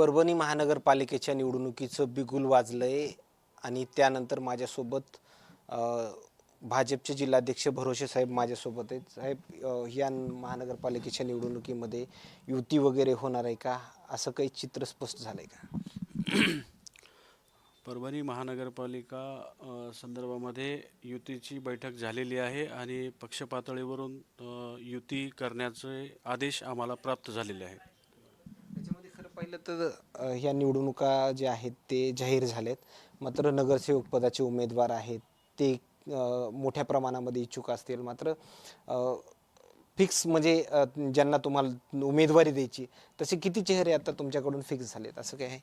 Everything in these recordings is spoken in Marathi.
परभणी महानगरपालिकेच्या निवडणुकीचं बिगुल वाजलंय आणि त्यानंतर माझ्यासोबत अ, भाजपचे जिल्हाध्यक्ष भरोसे साहेब माझ्यासोबत आहेत. साहेब, या महानगरपालिकेच्या निवडणुकीमध्ये युती वगैरे होणार आहे का? असं काही चित्र स्पष्ट झालंय का? परभणी महानगरपालिका संदर्भामध्ये युतीची बैठक झालेली आहे आणि पक्ष पातळीवरून युती करण्याचे आदेश आम्हाला प्राप्त झालेले आहेत. त्याच्यामध्ये खरं पाहिलं तर ह्या निवडणुका ज्या आहेत ते जाहीर झाल्यात. मात्र नगरसेवक पदाचे उमेदवार आहेत ते मोठ्या प्रमाणामध्ये इच्छुक असतील. मात्र फिक्स म्हणजे ज्यांना तुम्हाला उमेदवारी द्यायची तसे किती चेहरे आता तुमच्याकडून फिक्स झालेत असं काय आहे?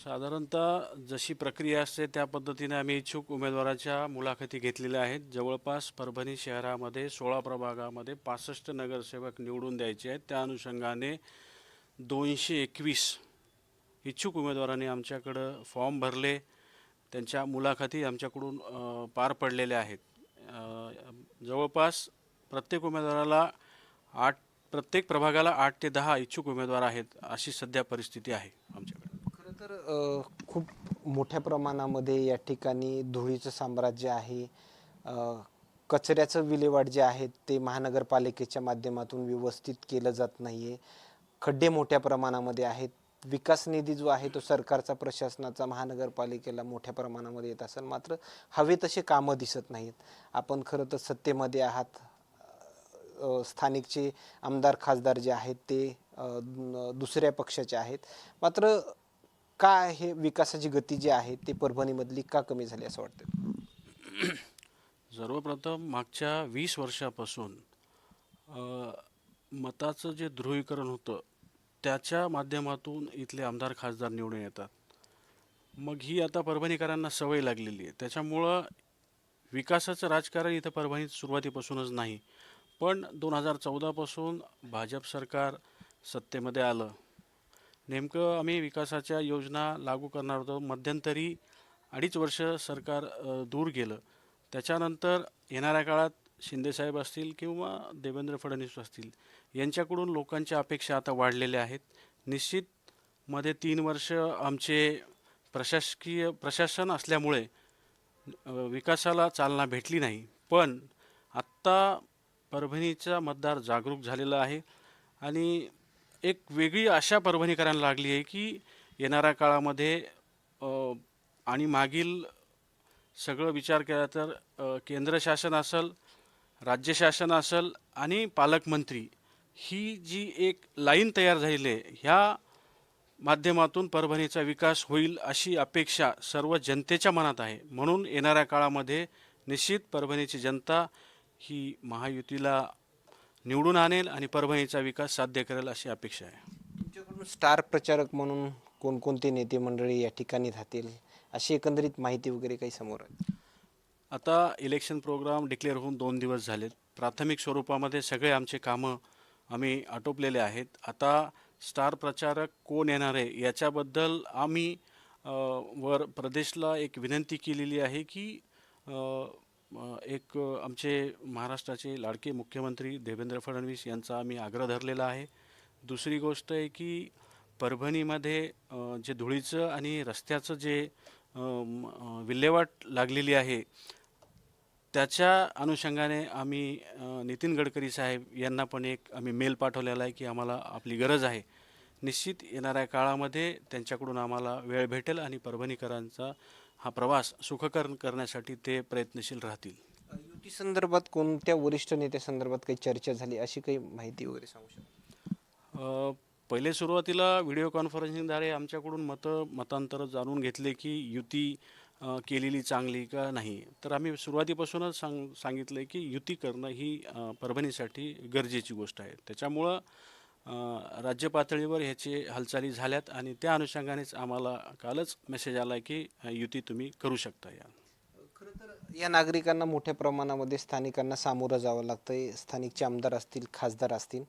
साधारणतः जशी प्रक्रिया असते त्या पद्धतीने आम्ही इच्छुक उमेदवाराच्या मुलाखती घेतलेल्या आहेत. जवळपास परभणी शहरामध्ये 16 प्रभागामध्ये 65 नगरसेवक निवडून द्यायचे आहेत. त्या अनुषंगाने 221 इच्छुक उमेदवारांनी आमच्याकडं फॉर्म भरले. त्यांच्या मुलाखती आमच्याकडून पार पडलेल्या आहेत. जवळपास प्रत्येक उमेदवाराला प्रत्येक प्रभागाला 8 ते 10 इच्छुक उमेदवार आहेत, अशी सध्या परिस्थिती आहे आमच्याकडे. खरं तर खूप मोठ्या प्रमाणामध्ये या ठिकाणी धुळीचं साम्राज्य आहे. अ, कचऱ्याचं विल्हेवाट जे आहे ते महानगरपालिकेच्या माध्यमातून व्यवस्थित केलं जात नाही आहे. खड्डे मोठ्या प्रमाणामध्ये आहेत. विकास निधी जो आहे तो सरकारचा, प्रशासनाचा महानगरपालिकेला मोठ्या प्रमाणामध्ये येत असेल, मात्र हवे तसे कामं दिसत नाहीत. आपण खरं तर सत्तेमध्ये आहात. स्थानिकचे आमदार खासदार जे आहेत ते दुसऱ्या पक्षाचे आहेत. मात्र का हे विकासाची गती जी आहे ती परभणीमधली का कमी झाली असं वाटतं? सर्वप्रथम मागच्या 20 वर्षापासून अ, मताचं जे ध्रुवीकरण होतं त्याच्या माध्यमातून इथले आमदार खासदार निवडून येतात. मग ही आता परभणीकरांना सवय लागलेली आहे. त्याच्यामुळं विकासाचं राजकारण इथं परभणीत सुरुवातीपासूनच नाही. पण 2014 पासून भाजप सरकार सत्तेमध्ये आलं. नेमकं आम्ही विकासाच्या योजना लागू करणार होतो. मध्यंतरी 2.5 वर्ष सरकार दूर गेलं. त्याच्यानंतर येणाऱ्या काळात शिंदेसाहेब असतील किंवा देवेंद्र फडणवीस असतील, यांच्याकडून लोकांच्या अपेक्षा आता वाढलेल्या आहेत. निश्चित मध्ये 3 वर्ष आमचे प्रशासन असल्यामुळे विकासाला चालना भेटली नाही. पण आत्ता परभणीचा मतदार जागरूक झालेला आहे आणि एक वेगळी आशा परभणीकरांना लागली आहे की येणाऱ्या काळामध्ये अ, आणि मागील सगळं विचार केला तर केंद्र शासन असेल, राज्य शासन असेल आणि पालकमंत्री ही जी एक लाईन तयार झालेली आहे, ह्या माध्यमातून परभणीचा विकास होईल अशी अपेक्षा सर्व जनतेच्या मनात आहे. म्हणून येणाऱ्या काळामध्ये निश्चित परभणीची जनता ही महायुतीला निवडून आणेल आणि परभणीचा विकास साध्य करेल अशी अपेक्षा आहे. तुमच्याकडून स्टार प्रचारक म्हणून कोणकोणते नेते मंडळी या ठिकाणी राहतील अशी एकंदरीत माहिती वगैरे काही समोर आहे? आता इलेक्शन प्रोग्राम डिक्लेअर होऊन 2 दिवस झालेत. प्राथमिक स्वरूपामध्ये सगळे आमचे कामं आम्ही आटोपलेले आहेत. आता स्टार प्रचारक कोण येणार आहे याच्याबद्दल आम्ही वर प्रदेशला एक विनंती केलेली आहे की अ, एक आमचे महाराष्ट्राचे लाडके मुख्यमंत्री देवेंद्र फडणवीस यांचा आम्ही आग्रह धरलेला आहे. दुसरी गोष्ट आहे की परभणीमध्ये जे धुळीचं आणि रस्त्याचं जे विल्हेवाट लागलेली आहे त्याच्या अनुषंगाने आम्ही नितीन गडकरी साहेब यांना पण एक आम्ही मेल पाठवलेला आहे की आम्हाला आपली गरज आहे. निश्चित येणाऱ्या काळामध्ये त्यांच्याकडून आम्हाला वेळ भेटेल आणि परभणीकरांचा हा प्रवास सुखकर करण्यासाठी ते प्रयत्नशील राहतील. युती संदर्भात कोणत्या वरिष्ठ नेत्या संदर्भात काही चर्चा झाली अशी काही माहिती वगैरे सांगू शकता? पहिले सुरुवातीला व्हिडिओ कॉन्फरन्सिंगद्वारे आमच्याकडून मतांतर जाणून घेतले की युती केलेली चांगली का नाही. तर आम्ही सुरुवातीपासूनच सांगितलं की युती करणं ही परभणीसाठी गरजेची गोष्ट आहे. त्याच्यामुळं राज्य पातळीवर ह्याचे हालचाली झाल्यात आणि त्या अनुषंगानेच आम्हाला कालच मेसेज आला की युती तुम्ही करू शकता. खरं तर या नागरिकांना मोठ्या प्रमाणामध्ये स्थानिकांना सामोरं जावं लागतंय. स्थानिकचे आमदार असतील, खासदार असतील,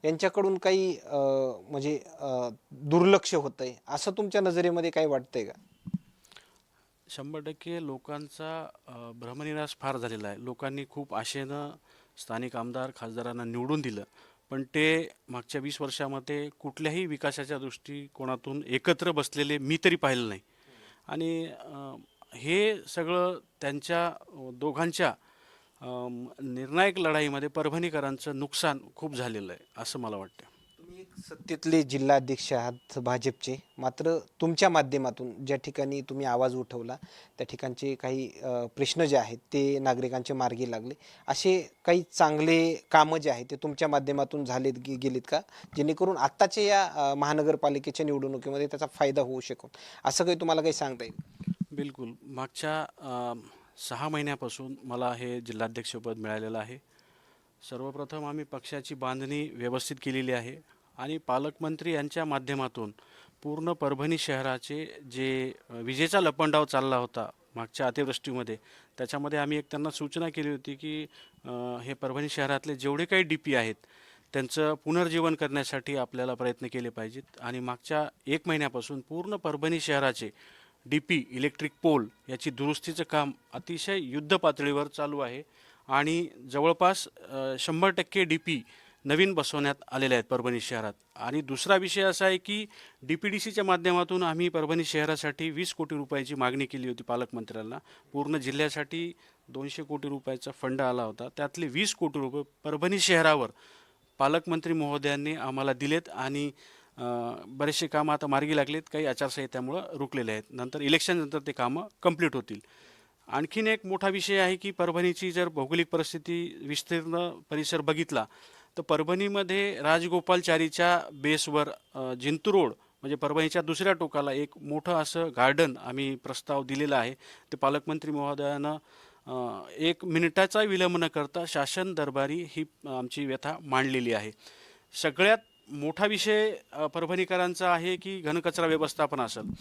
यांच्याकडून काही म्हणजे दुर्लक्ष होतंय असं तुमच्या नजरेमध्ये काही वाटतंय का? 100% लोकांचा भ्रमनिरास फार झालेला आहे. लोकांनी खूप आशेनं स्थानिक आमदार खासदारांना निवडून दिलं. पण ते मागच्या 20 वर्षामध्ये कुठल्याही विकासाच्या दृष्टिकोनातून एकत्र बसलेले मी तरी पाहिलं नाही. आणि हे सगळं त्यांच्या दोघांच्या निर्णायक लढाईमध्ये परभणीकरांचं नुकसान खूप झालेलं आहे असं मला वाटतं. तुम्ही एक सत्तेतले जिल्हाध्यक्ष आहात भाजपचे, मात्र तुमच्या माध्यमातून ज्या ठिकाणी तुम्ही आवाज उठवला त्या ठिकाणचे काही प्रश्न जे आहेत ते नागरिकांचे मार्गी लागले. असे काही चांगले कामं जे आहेत ते तुमच्या माध्यमातून झालेत गेलीत का, जेणेकरून आत्ताच्या या महानगरपालिकेच्या निवडणुकीमध्ये त्याचा फायदा होऊ शकेल, असं काही तुम्हाला काही सांगता येईल? बिलकुल. मागच्या 6 महिन्यापासून मला हे जिल्हाध्यक्षपद मिळालेलं आहे. सर्वप्रथम आम्ही पक्षाची बांधणी व्यवस्थित केलेली आहे आणि पालकमंत्री यांच्या माध्यमातून पूर्ण परभणी शहराचे जे विजेचा लपंडाव चालला होता मागच्या अतिवृष्टीमध्ये, त्याच्यामध्ये आम्ही एक त्यांना सूचना केली होती की हे परभणी शहरातले जेवढे काही DP आहेत त्यांचं पुनर्जीवन करण्यासाठी आपल्याला प्रयत्न केले पाहिजेत. आणि मागच्या 1 महिन्यापासून पूर्ण परभणी शहराचे DP इलेक्ट्रिक पोल याची दुरुस्तीचं काम अतिशय युद्ध पातळीवर चालू आहे आणि जवळपास 100% DP नवीन बसवण्यात आलेले आहेत परभणी शहरात. आणि दुसरा विषय असा आहे की DPDCच्या माध्यमातून आम्ही परभणी शहरासाठी 20 कोटी रुपयाची मागणी केली होती पालकमंत्र्यांना. पूर्ण जिल्ह्यासाठी 200 कोटी रुपयाचा फंड आला होता, त्यातले 20 कोटी रुपये परभणी शहरावर पालकमंत्री महोदयांनी आम्हाला दिलेत आणि बरेचसे कामं आता मार्गी लागलेत, काही आचारसंहितेमुळं रुकलेले आहेत. नंतर इलेक्शननंतर ते कामं कंप्लीट होतील. आणखीन एक मोठा विषय आहे की परभणीची जर भौगोलिक परिस्थिती, विस्तीर्ण परिसर बघितला तर परभणीमध्ये राजगोपालचारीच्या बेसवर जिंतूर रोड म्हणजे परभणीच्या दुसऱ्या टोकाला एक मोठं असं गार्डन आम्ही प्रस्ताव दिलेला आहे. ते पालकमंत्री महोदयानं 1 मिनिटाचा विलंब न करता शासन दरबारी ही आमची व्यथा मांडलेली आहे. सगळ्यात मोठा विषय परभणीकरांचा आहे की घनकचरा व्यवस्थापन असेल.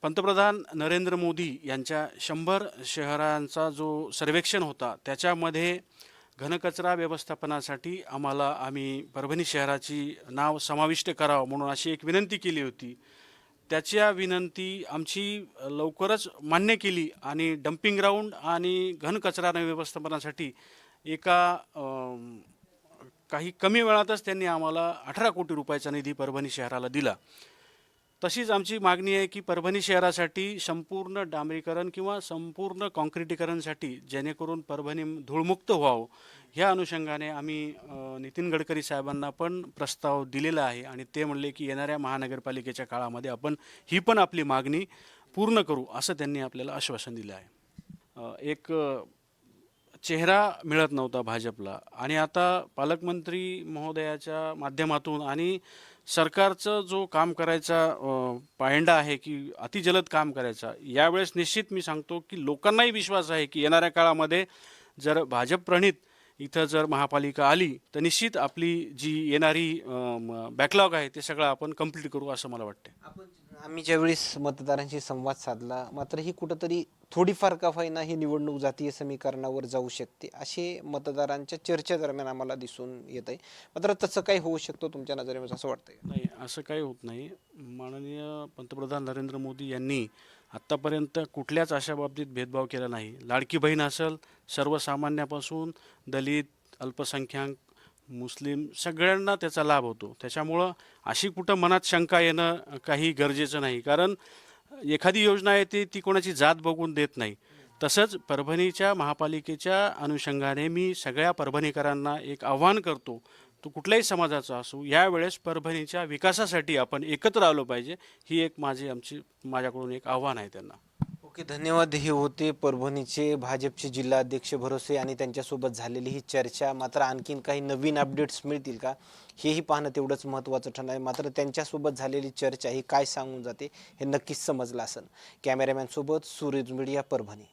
पंतप्रधान नरेंद्र मोदी यांच्या 100 शहरांचा जो सर्वेक्षण होता त्याच्यामध्ये घनकचरा व्यवस्थापनासाठी आम्ही परभणी शहराची नाव समाविष्ट करावं म्हणून अशी एक विनंती केली होती. त्याच्या विनंती आमची लवकरच मान्य केली आणि डम्पिंग ग्राउंड आणि घनकचरा व्यवस्थापनासाठी एका काही कमी वेळातच त्यांनी आम्हाला 18 कोटी रुपयाचा निधी परभणी शहराला दिला. तशीच आमची मागणी आहे की परभणी शहरासाठी संपूर्ण डांबरीकरण किंवा संपूर्ण काँक्रिटीकरणसाठी जेणेकरून परभणी धूळमुक्त व्हावं, ह्या अनुषंगाने आम्ही नितीन गडकरी साहेबांना पण प्रस्ताव दिलेला आहे आणि ते म्हणले की येणाऱ्या महानगरपालिकेच्या काळामध्ये आपण ही पण आपली मागणी पूर्ण करू, असं त्यांनी आपल्याला आश्वासन दिलं आहे. एक चेहरा मिळत नव्हता भाजपला आणि आता पालकमंत्री महोदयाच्या माध्यमातून आणि सरकारचं जो काम करायचा पायंडा आहे की अतिजलद काम करायचा, यावेळेस निश्चित मी सांगतो की लोकांनाही विश्वास आहे की येणाऱ्या काळामध्ये जर भाजप प्रणित इथं जर महापालिका आली तर निश्चित आपली जी येणारी बॅकलॉग आहे ते सगळं आपण कंप्लीट करू असं मला वाटतं. आम्ही ज्यावेळेस मतदारांशी संवाद साधला, मात्र ही कुठंतरी थोडीफार का होईना ही निवडणूक जातीय समीकरणावर जाऊ शकते असे मतदारांच्या चर्चेदरम्यान आम्हाला दिसून येत आहे. मात्र तसं काही होऊ शकतं तुमच्या नजरेमध्ये असं वाटतंय? नाही, असं काही होत नाही. माननीय पंतप्रधान नरेंद्र मोदी यांनी आत्तापर्यंत कुठल्याच अशा बाबतीत भेदभाव केला नाही. लाडकी बहीण असेल, सर्वसामान्यापासून दलित, अल्पसंख्याक, मुस्लिम सगळ्यांना त्याचा लाभ होतो. त्याच्यामुळं अशी कुठं मनात शंका येणं काही गरजेचं नाही, कारण एखादी योजना येते ती कोणाची जात बघून देत नाही. तसंच परभणीच्या महापालिकेच्या अनुषंगाने मी सगळ्या परभणीकरांना एक आव्हान करतो, तो कुठल्याही समाजाचा असो, यावेळेस परभणीच्या विकासासाठी आपण एकत्र आलो पाहिजे. ही एक माझ्याकडून एक आव्हान आहे त्यांना. ओके, धन्यवाद. हे होते परभणीचे भाजपचे जिल्हाध्यक्ष भरोसे आणि त्यांच्यासोबत झालेली ही चर्चा. मात्र आणखीन काही नवीन अपडेट्स मिळतील का हेही पाहणं तेवढंच महत्त्वाचं ठरणार आहे. मात्र त्यांच्यासोबत झालेली चर्चा ही काय सांगून जाते हे नक्कीच समजलं असेल. कॅमेरामॅनसोबत सूरज मीडिया, परभणी.